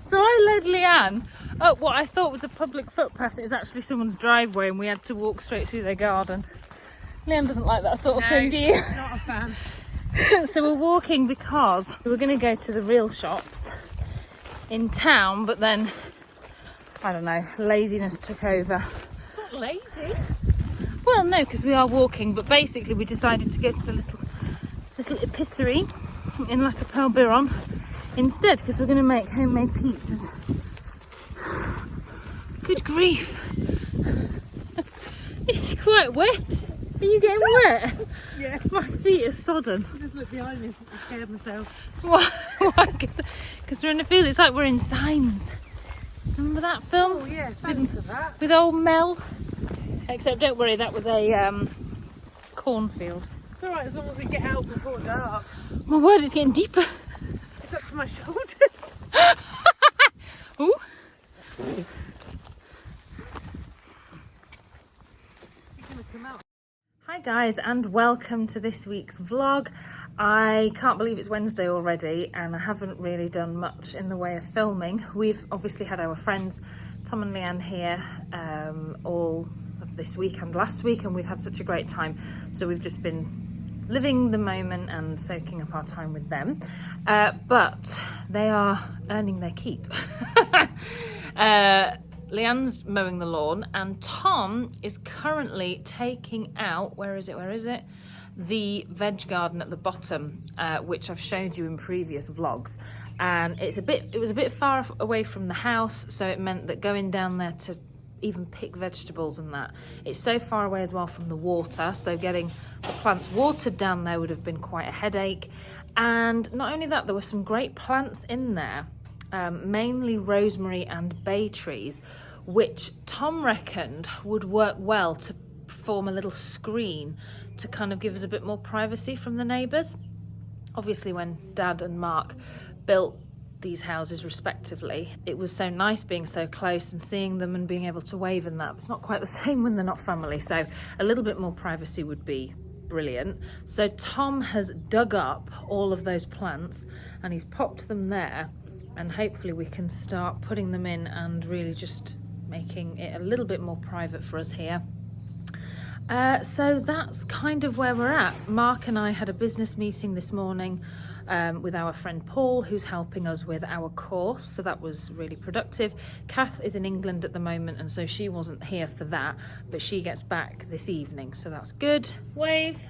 So I led Leanne up what I thought was a public footpath. It was actually someone's driveway and we had to walk straight through their garden. Leanne doesn't like that sort of thing, do you? Not a fan. So we're walking because we were going to go to the real shops in town, but then, I don't know, laziness took over. Not lazy. Well, no, because we are walking, but basically we decided to go to the little epicery in like a Pearl Biron instead, because we're going to make homemade pizzas. Good grief. It's quite wet. Are you getting wet? Yeah. My feet are sodden. I just looked behind me and scared myself. Why? Because we're in a field. It's like we're in Signs. Remember that film? Oh yeah, thanks for that. With old Mel. Except don't worry, that was a cornfield. It's alright as long as we get out before dark. My word, it's getting deeper. It's up to my shoulders. Ooh. Hi guys, and welcome to this week's vlog. I can't believe it's Wednesday already and I haven't really done much in the way of filming. We've obviously had our friends Tom and Leanne here all of this week and last week, and we've had such a great time, so we've just been living the moment and soaking up our time with them, but they are earning their keep. Leanne's mowing the lawn and Tom is currently taking out, where is it? The veg garden at the bottom, which I've showed you in previous vlogs. And it was a bit far away from the house, so it meant that going down there to even pick vegetables and that, it's so far away as well from the water, so getting the plants watered down there would have been quite a headache. And not only that, there were some great plants in there. Mainly rosemary and bay trees, which Tom reckoned would work well to form a little screen to kind of give us a bit more privacy from the neighbours. Obviously when Dad and Mark built these houses respectively, it was so nice being so close and seeing them and being able to wave and that. It's not quite the same when they're not family, so a little bit more privacy would be brilliant. So Tom has dug up all of those plants and he's popped them there, and hopefully we can start putting them in and really just making it a little bit more private for us here. So that's kind of where we're at. Mark and I had a business meeting this morning with our friend Paul, who's helping us with our course, so that was really productive. Cath is in England at the moment, and so she wasn't here for that, but she gets back this evening, so that's good. Wave.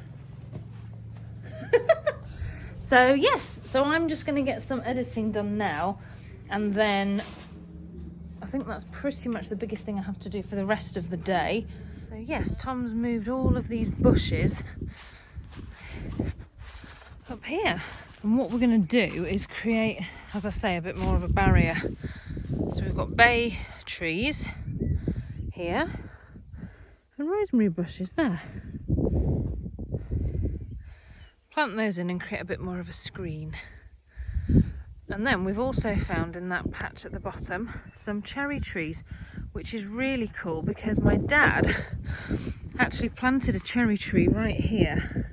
So yes, so I'm just going to get some editing done now, and then I think that's pretty much the biggest thing I have to do for the rest of the day. So yes, Tom's moved all of these bushes up here, and what we're going to do is create, as I say, a bit more of a barrier. So we've got bay trees here and rosemary bushes there. Plant those in and create a bit more of a screen. And then we've also found in that patch at the bottom some cherry trees, which is really cool because my dad actually planted a cherry tree right here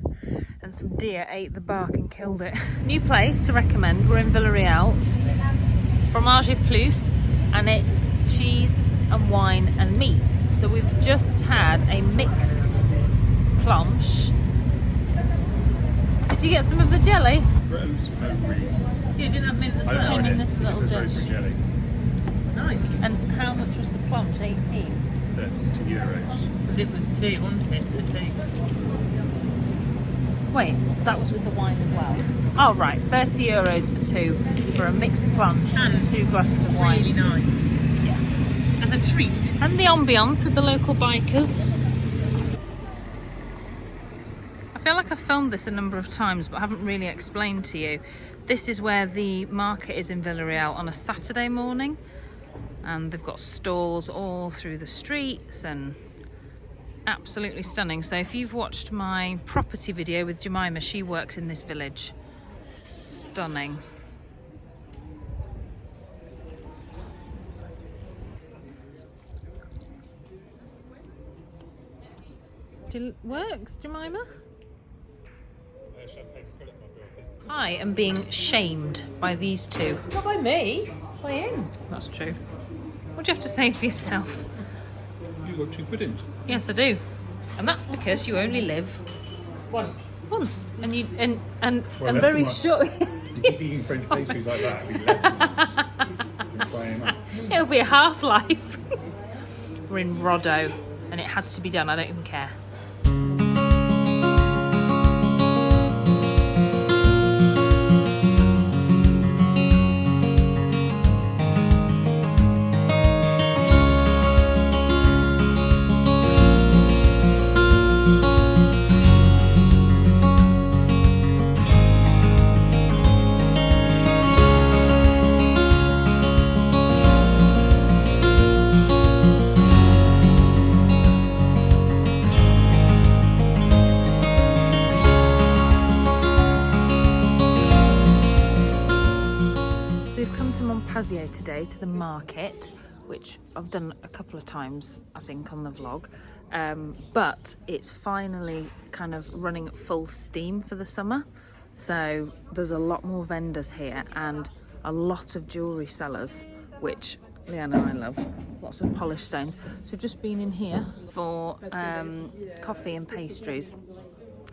and some deer ate the bark and killed it. New place to recommend, we're in Villarreal, Fromage Plus, and it's cheese and wine and meats. So we've just had a mixed planche. Did you get some of the jelly? You didn't have mint as well? Came in this little dish. Jelly. Nice. And how much was the planche? 18? €2. Because it was two, wasn't it? For two. Wait, that was with the wine as well? Oh right, €30 for two for a mixed planche and 2 glasses of wine. Really nice. Yeah. As a treat. And the ambience with the local bikers. I feel like I've filmed this a number of times, but I haven't really explained to you. This is where the market is in Villarreal on a Saturday morning, and they've got stalls all through the streets and absolutely stunning. So if you've watched my property video with Jemima, she works in this village. Stunning. Works, Jemima? I am being shamed by these two. Not by me, by him. That's true. What do you have to say for yourself? You got 2 puddings. Yes, I do. And that's because you only live Once. and you Well, and that's very what- short. You keep eating French pastries like that, it'll be less than once. We'll try 'em out. It'll be a half-life. We're in Roddo, and it has to be done. I don't even care. Today to the market, which I've done a couple of times I think on the vlog, but it's finally kind of running at full steam for the summer, so there's a lot more vendors here and a lot of jewellery sellers, which Leanne and I love. Lots of polished stones. So we've just been in here for coffee and pastries,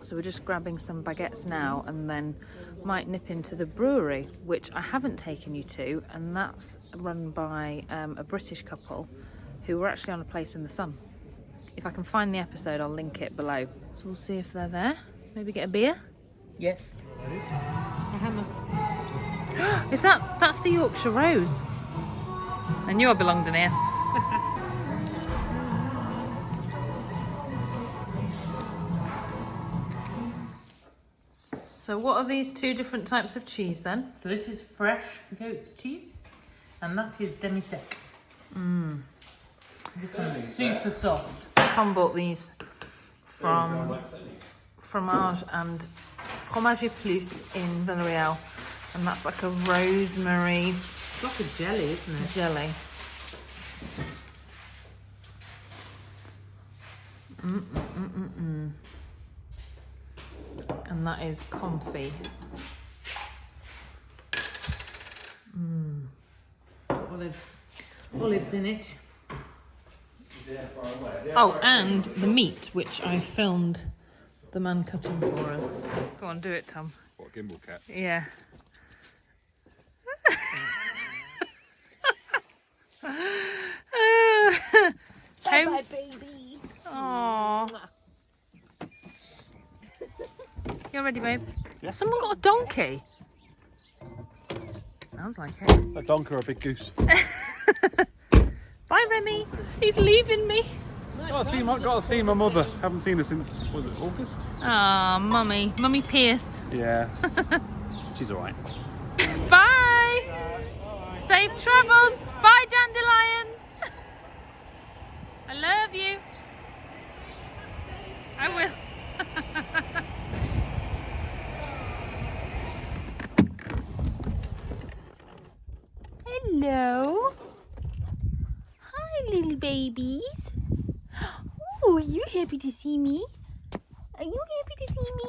so we're just grabbing some baguettes now and then might nip into the brewery, which I haven't taken you to, and that's run by a British couple who were actually on a place in the sun. If I can find the episode, I'll link it below. So we'll see if they're there. Maybe get a beer. Yes. A hammer. Is that's the Yorkshire Rose? I knew I belonged in here. So what are these two different types of cheese then? So this is fresh goat's cheese, and that is demi-sec. This one's super soft. Tom bought these from Fromage and Fromage et Plus in Villarreal, and that's like a rosemary It's like a jelly, isn't it? jelly. And that is comfy. Olives in it. Oh, and the meat, which I filmed the man cutting for us. Go on, do it, Tom. What, gimbal cat? Yeah. Bye, baby. Aww. You ready, babe? Yeah. Someone got a donkey. Sounds like it. A donk or a big goose? Bye, Remy. He's leaving me. Got to see my mother. Haven't seen her since, was it August? Ah, Mummy Pierce. Yeah. She's alright. Bye. Safe travels. Bye, dandelions. I love you. I will. Hello. Hi, little babies. Oh, are you happy to see me? Are you happy to see me?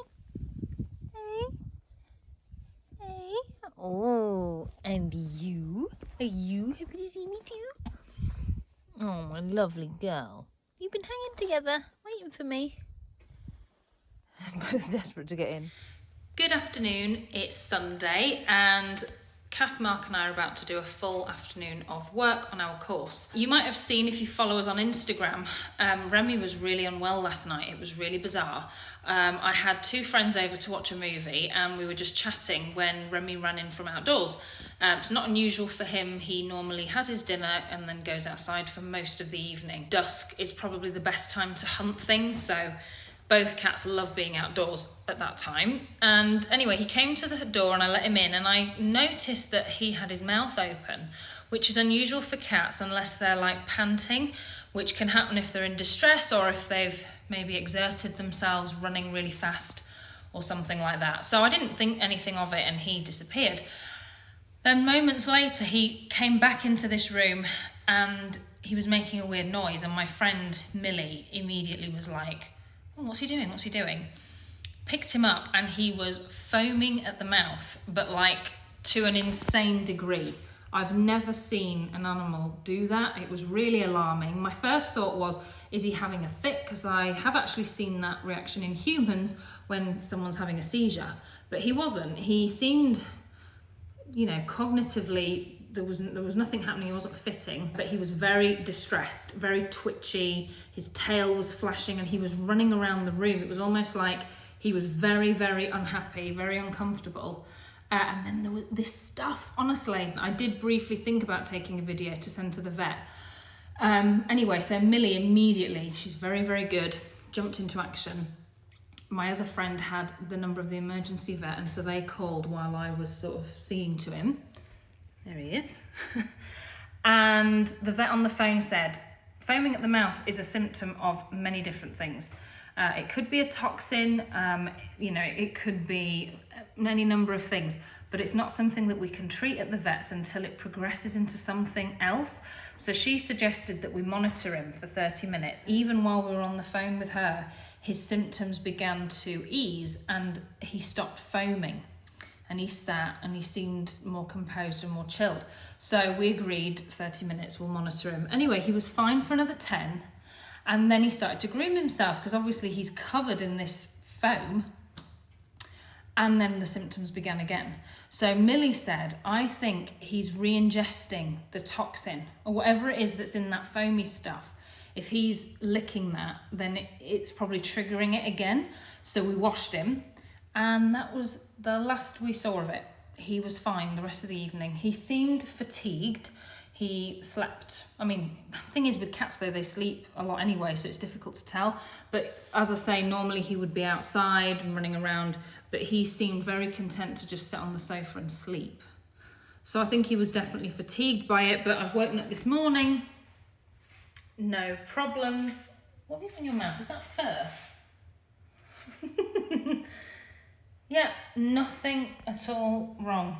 Hey. Hey. Oh, and you? Are you happy to see me too? Oh, my lovely girl. You've been hanging together, waiting for me. Both desperate to get in. Good afternoon, it's Sunday and Cath, Mark and I are about to do a full afternoon of work on our course. You might have seen, if you follow us on Instagram, Remy was really unwell last night. It was really bizarre. I had two friends over to watch a movie and we were just chatting when Remy ran in from outdoors. It's not unusual for him. He normally has his dinner and then goes outside for most of the evening. Dusk is probably the best time to hunt things, so both cats love being outdoors at that time. And anyway, he came to the door and I let him in and I noticed that he had his mouth open, which is unusual for cats unless they're like panting, which can happen if they're in distress or if they've maybe exerted themselves running really fast or something like that. So I didn't think anything of it and he disappeared. Then moments later, he came back into this room and he was making a weird noise and my friend Millie immediately was like, oh, what's he doing? What's he doing? picked him up and he was foaming at the mouth, but like to an insane degree. I've never seen an animal do that. It was really alarming. My first thought was, is he having a fit? Because I have actually seen that reaction in humans when someone's having a seizure, but he wasn't. He seemed, you know, cognitively, there was nothing happening. He wasn't fitting, but he was very distressed, very twitchy. His tail was flashing and he was running around the room. It was almost like he was very, very unhappy, very uncomfortable. And then there was this stuff, honestly, I did briefly think about taking a video to send to the vet. Anyway, so Millie immediately, she's very, very good, jumped into action. My other friend had the number of the emergency vet, and so they called while I was sort of seeing to him. There he is. And the vet on the phone said, foaming at the mouth is a symptom of many different things. It could be a toxin, you know, it could be any number of things, but it's not something that we can treat at the vets until it progresses into something else. So she suggested that we monitor him for 30 minutes. Even while we were on the phone with her, his symptoms began to ease and he stopped foaming. And he sat and he seemed more composed and more chilled. So we agreed 30 minutes, we'll monitor him. Anyway, he was fine for another 10. And then he started to groom himself because obviously he's covered in this foam. And then the symptoms began again. So Millie said, I think he's re-ingesting the toxin or whatever it is that's in that foamy stuff. If he's licking that, then it's probably triggering it again. So we washed him and that was the last we saw of it. He was fine the rest of the evening. He seemed fatigued. He slept. I mean, the thing is with cats though, they sleep a lot anyway, so it's difficult to tell. But as I say, normally he would be outside and running around, but he seemed very content to just sit on the sofa and sleep. So I think he was definitely fatigued by it, but I've woken up this morning, no problems. What have you got in your mouth? Is that fur? Yeah, nothing at all wrong.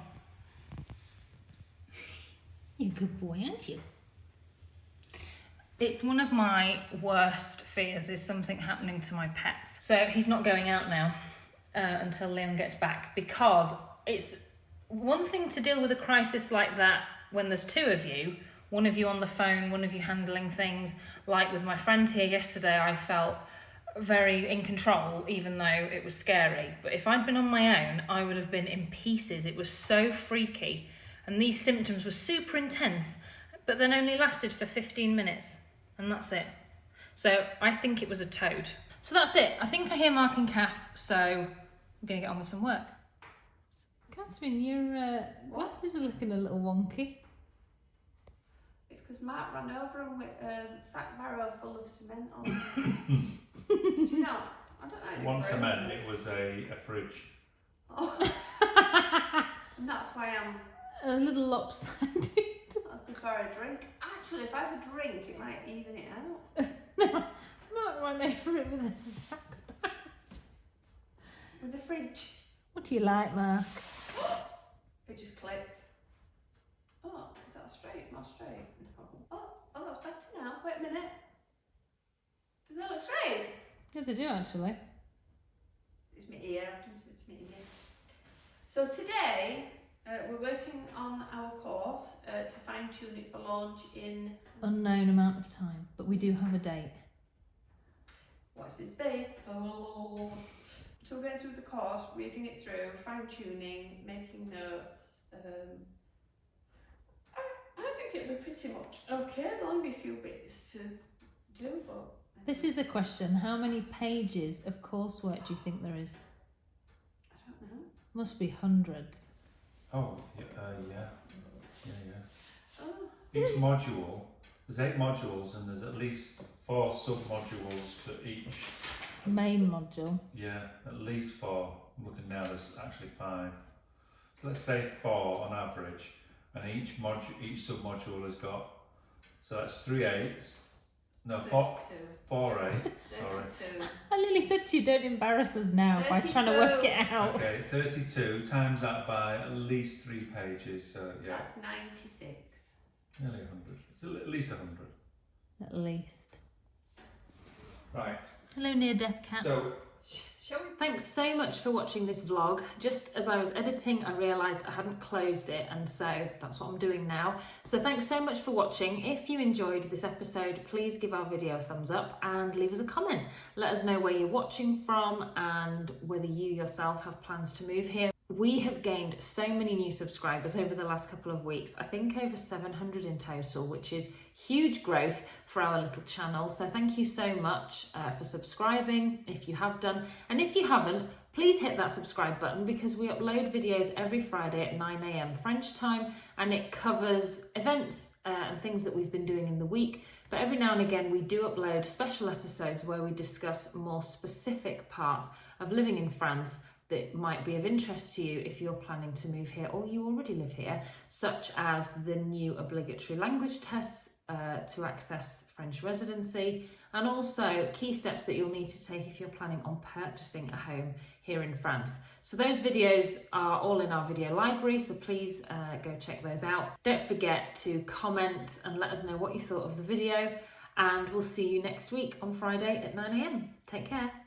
You're a good boy, aren't you? It's one of my worst fears is something happening to my pets. So he's not going out now until Leanne gets back, because it's one thing to deal with a crisis like that when there's two of you, one of you on the phone, one of you handling things. Like with my friends here yesterday, I felt very in control, even though it was scary. But if I'd been on my own, I would have been in pieces. It was so freaky. And these symptoms were super intense, but then only lasted for 15 minutes. And that's it. So I think it was a toad. So that's it. I think I hear Mark and Cath, so I'm going to get on with some work. Catherine, your glasses are looking a little wonky. It's because Mark ran over them with a sack barrow full of cement on. Do you know? I don't know. One cement, it was a fridge. Oh. And that's why I'm A little lopsided. that's before I drink. Actually, if I have a drink, it might even it out. Mark ran over it with a sack. With the fridge. What do you like, Mark? It just clicked. Oh, is that straight? Not straight. No. Oh, that's better now. Wait a minute. Does that look straight? Yeah, they do actually. It's my ear. I've done something to my ear. So today we're working on our course to fine tune it for launch in Unknown amount of time, but we do have a date. watch this space. Oh. So we're going through the course, reading it through, fine tuning, making notes. I think it'll be pretty much okay. There'll only be a few bits to do, but. This is a question. How many pages of coursework do you think there is? I don't know. Must be hundreds. Oh, yeah. Oh. Each module, there's 8 modules and there's at least 4 sub-modules to each. Main module. Yeah, at least 4. I'm looking now, there's actually 5. So let's say 4 on average, and each sub-module has got, so that's 3 8s. No, 4 8s, sorry. 32. I literally said to you, don't embarrass us now by trying to work it out. Okay, 32 times that by at least 3 pages, so yeah. That's 96. Nearly 100. It's at least 100. At least. Right. Hello, near-death cat. So, Thanks so much for watching this vlog. Just as I was editing, I realised I hadn't closed it, and so that's what I'm doing now. So thanks so much for watching. If you enjoyed this episode, please give our video a thumbs up and leave us a comment. Let us know where you're watching from and whether you yourself have plans to move here. We have gained so many new subscribers over the last couple of weeks. I think over 700 in total, which is huge growth for our little channel. So thank you so much for subscribing if you have done. And if you haven't, please hit that subscribe button, because we upload videos every Friday at 9 AM French time, and it covers events and things that we've been doing in the week. But every now and again, we do upload special episodes where we discuss more specific parts of living in France that might be of interest to you if you're planning to move here or you already live here, such as the new obligatory language tests to access French residency, and also key steps that you'll need to take if you're planning on purchasing a home here in France. So those videos are all in our video library, so please go check those out. Don't forget to comment and let us know what you thought of the video, and we'll see you next week on Friday at 9 AM. Take care.